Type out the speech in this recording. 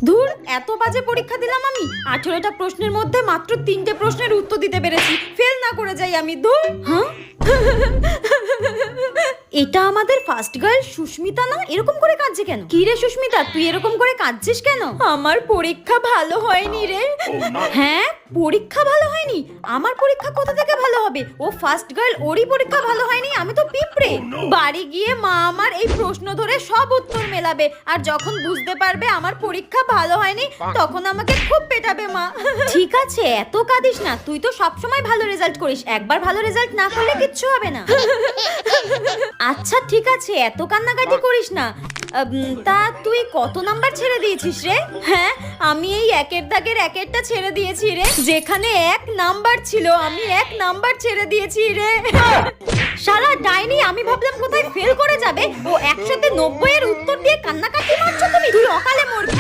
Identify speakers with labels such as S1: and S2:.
S1: ধুর, এত বাজে পরীক্ষা দিলাম আমি। 18টা প্রশ্নের মধ্যে মাত্র 3টে প্রশ্নের উত্তর দিতে পেরেছি। ফেল না করে যাই আমি। ধুর। হ্যাঁ, এটা আমাদের ফার্স্ট গার্ল সুস্মিতা না? এরকম করে কাঁদছে কেন? কি রে সুস্মিতা, তুই এরকম করে কাঁদছিস কেন? আমার পরীক্ষা ভালো হয়নি রে। হ্যাঁ, পরীক্ষা ভালো হয়নি? আমার পরীক্ষা কোথা থেকে ভালো হবে? ও ফার্স্ট গার্ল, ওরই পরীক্ষা ভালো হয়নি, আমি তো পিঁপড়ে। বাড়ি গিয়ে মা আমার এই প্রশ্ন ধরে সব উত্তর মেলাবে, আর যখন বুঝতে পারবে আমার পরীক্ষা ভালো হয়নি তখন আমাকে খুব পেটাবে মা। ঠিক আছে, এত কাঁদিস না। তুই তো সব সময় ভালো রেজাল্ট করিস, একবার ভালো রেজাল্ট না করলে কিচ্ছু হবে না। আচ্ছা ঠিক আছে, এত কান্নাকাটি করিস না। তা তুই কত নাম্বার ছেড়ে দিয়েছিস রে? হ্যাঁ, আমি এই একের দাগের একেরটা ছেড়ে দিয়েছি রে। যেখানে 1 নাম্বার ছিল আমি 1 নাম্বার ছেড়ে দিয়েছি রে। শালা ডাইনি, আমি ভাবলাম কোথায় ফেল করে যাবে, ও 100 তে 90 এর উত্তর দিয়ে কান্নাকাটি মারছো তুমি। তুই অকালে মরবি।